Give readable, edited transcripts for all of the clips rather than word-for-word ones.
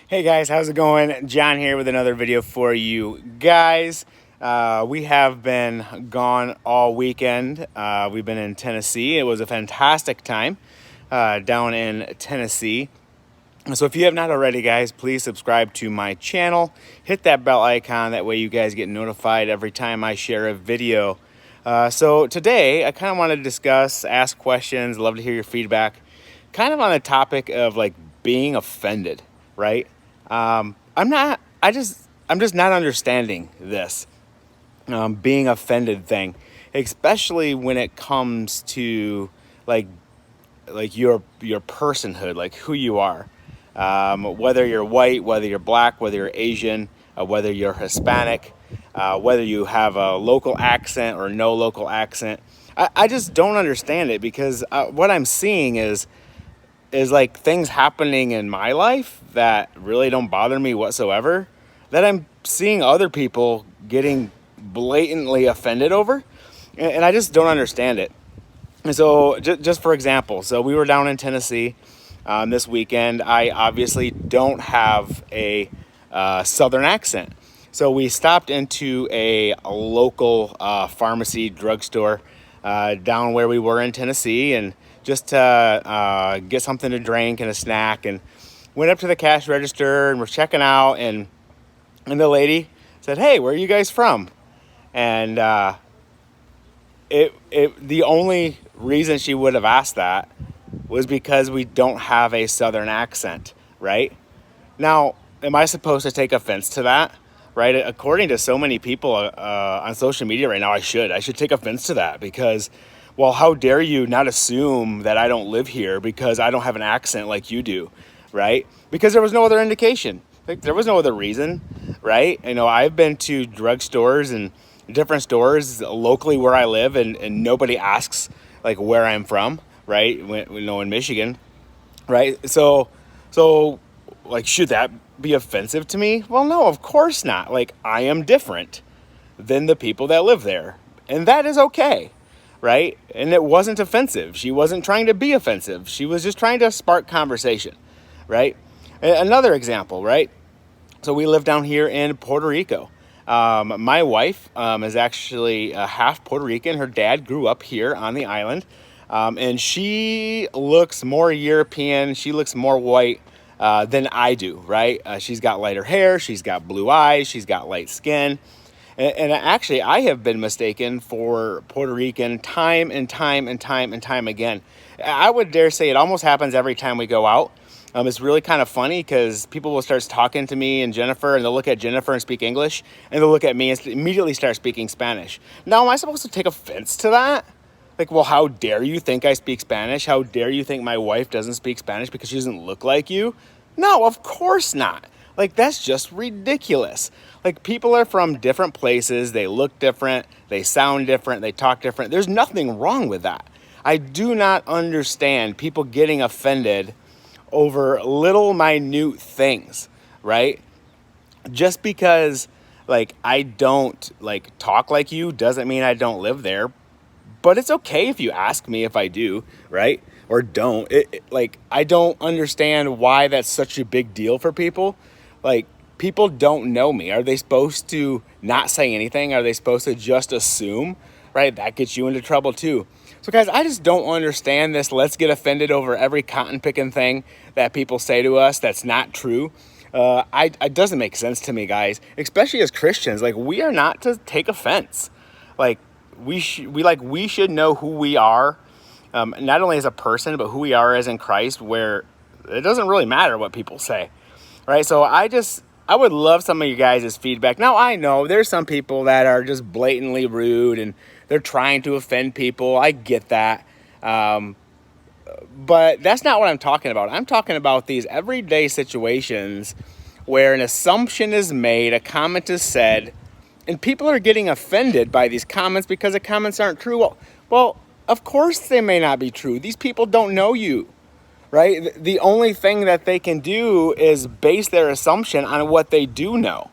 Hey guys, how's it going? John here with another video for you guys. We have been gone all weekend. We've been in Tennessee. It was a fantastic time down in Tennessee. So if you have not already, guys, please subscribe to my channel. Hit that bell icon. That way you guys get notified every time I share a video. So today I kind of want to discuss, ask questions, love to hear your feedback, kind of on the topic of like being offended, right? I'm just not understanding this being offended thing, especially when it comes to like your personhood, like who you are, whether you're white, whether you're black, whether you're Asian, whether you're Hispanic, whether you have a local accent or no local accent. I just don't understand it because what I'm seeing is like things happening in my life that really don't bother me whatsoever, that I'm seeing other people getting blatantly offended over, and I just don't understand it. And so just for example, so we were down in Tennessee this weekend. I obviously don't have a southern accent. So we stopped into a local pharmacy drugstore down where we were in Tennessee, and just to get something to drink and a snack, and went up to the cash register and we're checking out, and the lady said, "Hey, where are you guys from?" And the only reason she would have asked that was because we don't have a southern accent, right? Now, am I supposed to take offense to that? Right? According to so many people on social media right now, I should take offense to that because, well, how dare you not assume that I don't live here because I don't have an accent like you do, right? Because there was no other indication. Like, there was no other reason, right? You know, I've been to drugstores and different stores locally where I live, and nobody asks like where I'm from, right? In Michigan, right? So like, should that be offensive to me? Well, no, of course not. Like, I am different than the people that live there, and that is okay, right? And it wasn't offensive. She wasn't trying to be offensive. She was just trying to spark conversation, right? Another example, right? So we live down here in Puerto Rico. My wife is actually half Puerto Rican. Her dad grew up here on the island, and she looks more European. She looks more white than I do, right? She's got lighter hair, she's got blue eyes, she's got light skin. And actually, I have been mistaken for Puerto Rican time and time and time and time again. I would dare say it almost happens every time we go out. It's really kind of funny because people will start talking to me and Jennifer, and they'll look at Jennifer and speak English, and they'll look at me and immediately start speaking Spanish. Now, am I supposed to take offense to that? Like, well, how dare you think I speak Spanish? How dare you think my wife doesn't speak Spanish because she doesn't look like you? No, of course not. Like, that's just ridiculous. Like, people are from different places. They look different. They sound different. They talk different. There's nothing wrong with that. I do not understand people getting offended over little minute things, right? Just because like I don't like talk like you doesn't mean I don't live there. But it's okay if you ask me if I do, right? Or don't. Like, I don't understand why that's such a big deal for people. Like, people don't know me. Are they supposed to not say anything? Are they supposed to just assume, right? That gets you into trouble too. So guys, I just don't understand this. Let's get offended over every cotton picking thing that people say to us that's not true. It doesn't make sense to me, guys, especially as Christians. Like, we are not to take offense. Like, we should know who we are, not only as a person, but who we are as in Christ, where it doesn't really matter what people say, right? So I would love some of you guys' feedback. Now, I know there's some people that are just blatantly rude and they're trying to offend people. I get that. But that's not what I'm talking about. I'm talking about these everyday situations where an assumption is made, a comment is said, and people are getting offended by these comments because the comments aren't true. Well, of course they may not be true. These people don't know you, right? The only thing that they can do is base their assumption on what they do know.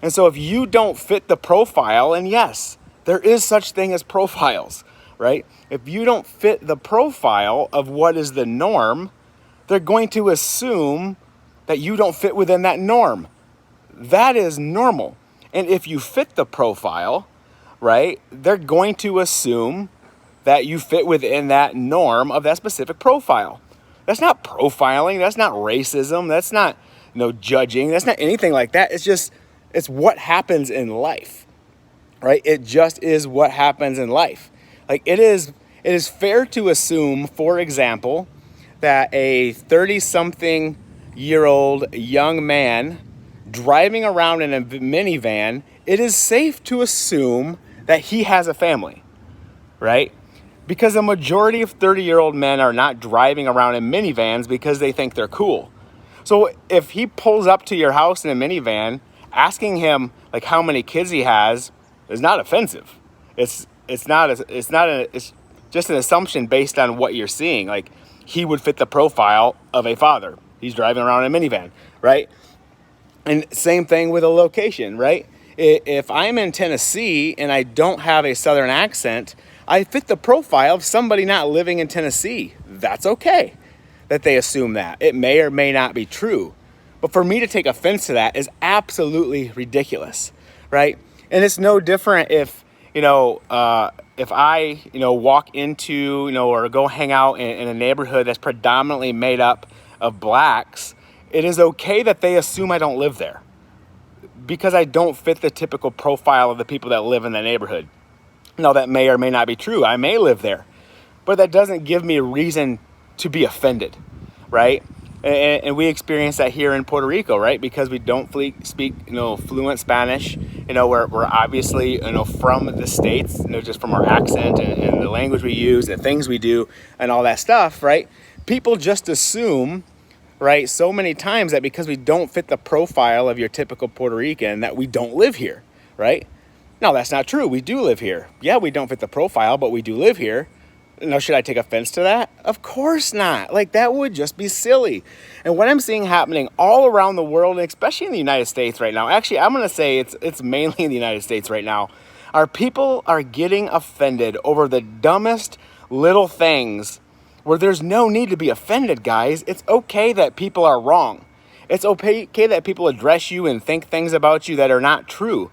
And so if you don't fit the profile, and yes, there is such thing as profiles, right? If you don't fit the profile of what is the norm, they're going to assume that you don't fit within that norm. That is normal. And if you fit the profile, right, they're going to assume that you fit within that norm of that specific profile. That's not profiling. That's not racism. That's not, judging. That's not anything like that. It's what happens in life, right? It just is what happens in life. Like it is fair to assume, for example, that a 30-something-year-old young man driving around in a minivan, it is safe to assume that he has a family, right? Because a majority of 30-year-old men are not driving around in minivans because they think they're cool. So if he pulls up to your house in a minivan, asking him like how many kids he has is not offensive. It's just an assumption based on what you're seeing. Like he would fit the profile of a father. He's driving around in a minivan, right? And same thing with a location, right? If I'm in Tennessee and I don't have a Southern accent, I fit the profile of somebody not living in Tennessee. That's okay that they assume that. It may or may not be true. But for me to take offense to that is absolutely ridiculous, right? And it's no different if I, walk into, or go hang out in a neighborhood that's predominantly made up of blacks. It is okay that they assume I don't live there because I don't fit the typical profile of the people that live in that neighborhood. Now, that may or may not be true. I may live there, but that doesn't give me a reason to be offended, right? And we experience that here in Puerto Rico, right? Because we don't speak, fluent Spanish. We're obviously, from the States, just from our accent and the language we use, the things we do, and all that stuff, right? People just assume, right, so many times that because we don't fit the profile of your typical Puerto Rican, that we don't live here, right? No, that's not true. We do live here. Yeah, we don't fit the profile, but we do live here. Now, should I take offense to that? Of course not. Like, that would just be silly. And what I'm seeing happening all around the world, and especially in the United States right now, actually, I'm going to say it's mainly in the United States right now, our people are getting offended over the dumbest little things where there's no need to be offended, guys. It's okay that people are wrong. It's okay that people address you and think things about you that are not true.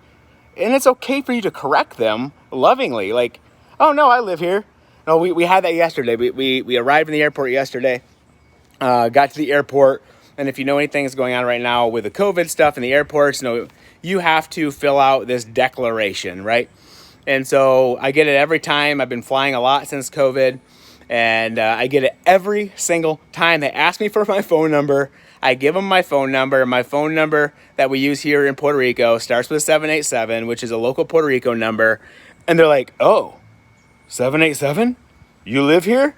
And it's okay for you to correct them lovingly. Like, oh, no, I live here. No, we had that yesterday. We arrived in the airport yesterday, got to the airport. And if you know anything that's going on right now with the COVID stuff in the airports, you have to fill out this declaration, right? And so I get it every time. I've been flying a lot since COVID. And I get it every single time. They ask me for my phone number. I give them my phone number. My phone number that we use here in Puerto Rico starts with 787, which is a local Puerto Rico number. And they're like, oh, 787? You live here?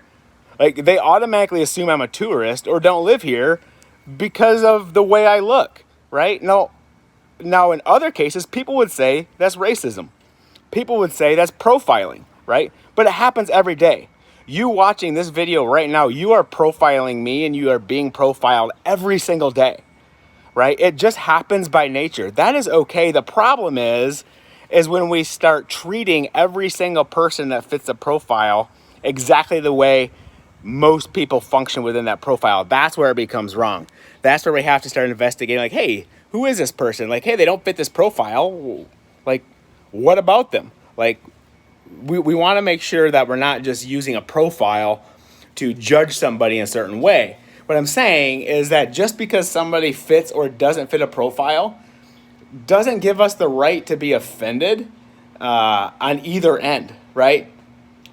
Like, they automatically assume I'm a tourist or don't live here because of the way I look, right? Now, in other cases, people would say that's racism. People would say that's profiling, right? But it happens every day. You watching this video right now, you are profiling me and you are being profiled every single day, right? It just happens by nature. That is okay. The problem is when we start treating every single person that fits the profile exactly the way most people function within that profile. That's where it becomes wrong. That's where we have to start investigating, like, hey, who is this person? Like, hey, they don't fit this profile. Like, what about them? Like, we want to make sure that we're not just using a profile to judge somebody in a certain way. What I'm saying is that just because somebody fits or doesn't fit a profile doesn't give us the right to be offended on either end, right?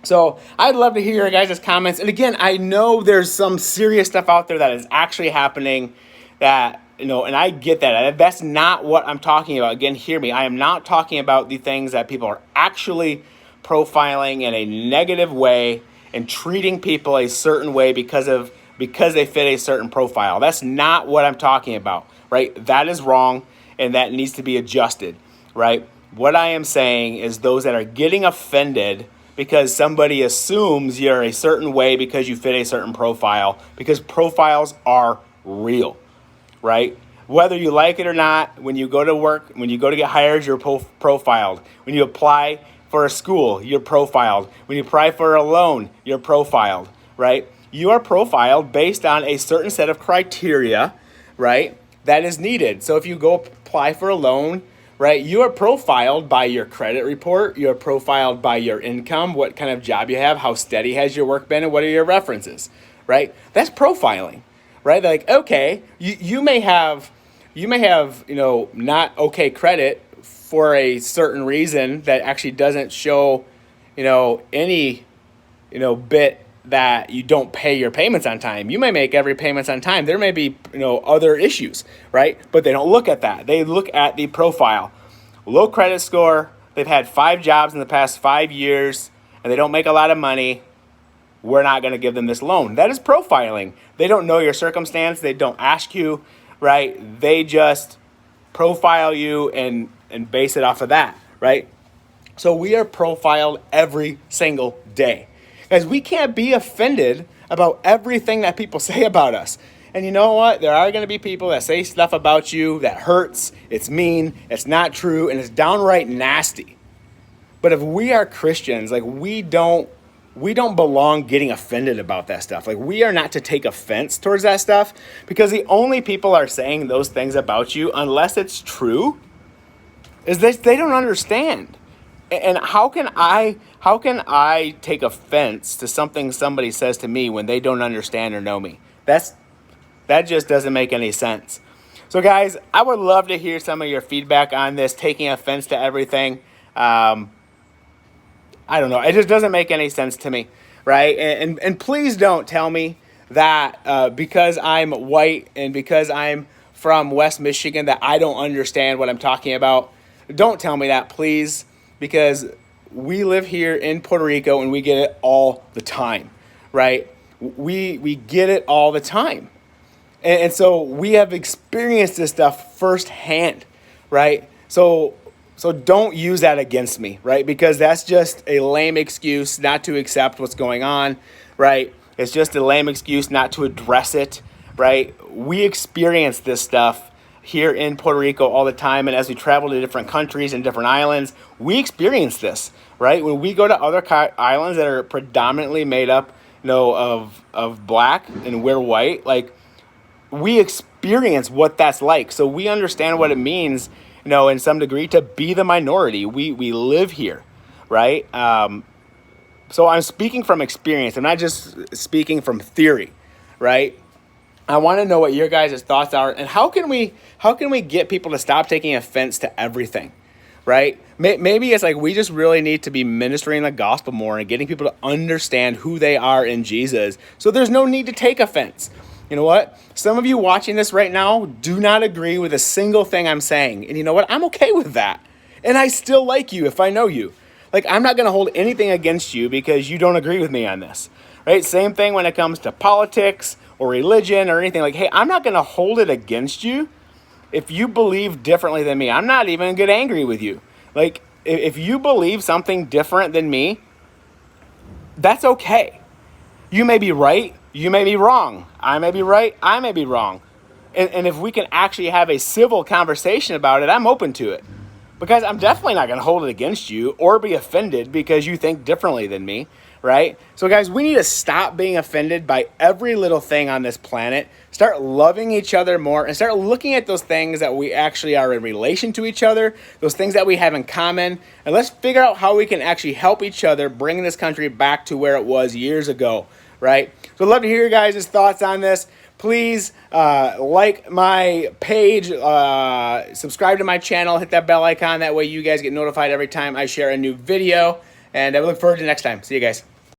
So I'd love to hear your guys' comments. And again, I know there's some serious stuff out there that is actually happening that, and I get that. That's not what I'm talking about. Again, hear me. I am not talking about the things that people are actually profiling in a negative way and treating people a certain way because they fit a certain profile. That's not what I'm talking about, right? That is wrong and that needs to be adjusted, right? What I am saying is those that are getting offended because somebody assumes you're a certain way because you fit a certain profile, because profiles are real, right? Whether you like it or not, when you go to work, when you go to get hired, you're profiled. When you apply for a school, you're profiled. When you apply for a loan, you're profiled, right? You are profiled based on a certain set of criteria right, that is needed. So if you go apply for a loan, right, you are profiled by your credit report, you're profiled by your income, what kind of job you have, how steady has your work been, and what are your references, right? That's profiling, right? Like, okay, you may have, not okay credit for a certain reason that actually doesn't show, any, bit that you don't pay your payments on time. You may make every payments on time. There may be, other issues, right? But they don't look at that. They look at the profile. Low credit score. They've had 5 jobs in the past 5 years, and they don't make a lot of money. We're not going to give them this loan. That is profiling. They don't know your circumstance. They don't ask you, right? They just profile you and base it off of that, right? So we are profiled every single day. Guys, we can't be offended about everything that people say about us. And you know what? There are going to be people that say stuff about you that hurts, it's mean, it's not true, and it's downright nasty. But if we are Christians, like we don't belong getting offended about that stuff. Like we are not to take offense towards that stuff, because the only people are saying those things about you, unless it's true, is they don't understand. And how can I take offense to something somebody says to me when they don't understand or know me? That just doesn't make any sense. So guys, I would love to hear some of your feedback on this, taking offense to everything. I don't know. It just doesn't make any sense to me, right? And please don't tell me that because I'm white and because I'm from West Michigan that I don't understand what I'm talking about. Don't tell me that, please, because we live here in Puerto Rico and we get it all the time, right? We get it all the time. And so we have experienced this stuff firsthand, right? So don't use that against me, right? Because that's just a lame excuse not to accept what's going on, right? It's just a lame excuse not to address it, right? We experience this stuff here in Puerto Rico all the time, and as we travel to different countries and different islands, we experience this, right? When we go to other islands that are predominantly made up, of black and we're white, like we experience what that's like. So we understand what it means, in some degree, to be the minority. We live here, right? So I'm speaking from experience. I'm not just speaking from theory, right? I want to know what your guys' thoughts are, and how can we get people to stop taking offense to everything, right? Maybe it's like we just really need to be ministering the gospel more and getting people to understand who they are in Jesus, so there's no need to take offense. You know what? Some of you watching this right now do not agree with a single thing I'm saying, and you know what? I'm okay with that, and I still like you if I know you. Like, I'm not going to hold anything against you because you don't agree with me on this, right? Same thing when it comes to politics or religion or anything. Like, hey, I'm not going to hold it against you if you believe differently than me. I'm not even going to get angry with you. Like, if you believe something different than me, that's okay. You may be right. You may be wrong. I may be right. I may be wrong. And if we can actually have a civil conversation about it, I'm open to it. Because I'm definitely not going to hold it against you or be offended because you think differently than me, right? So guys, we need to stop being offended by every little thing on this planet, start loving each other more, and start looking at those things that we actually are in relation to each other, those things that we have in common, and let's figure out how we can actually help each other bring this country back to where it was years ago, right? So I'd love to hear your guys' thoughts on this. Please like my page, subscribe to my channel, hit that bell icon. That way you guys get notified every time I share a new video. And I look forward to next time. See you guys.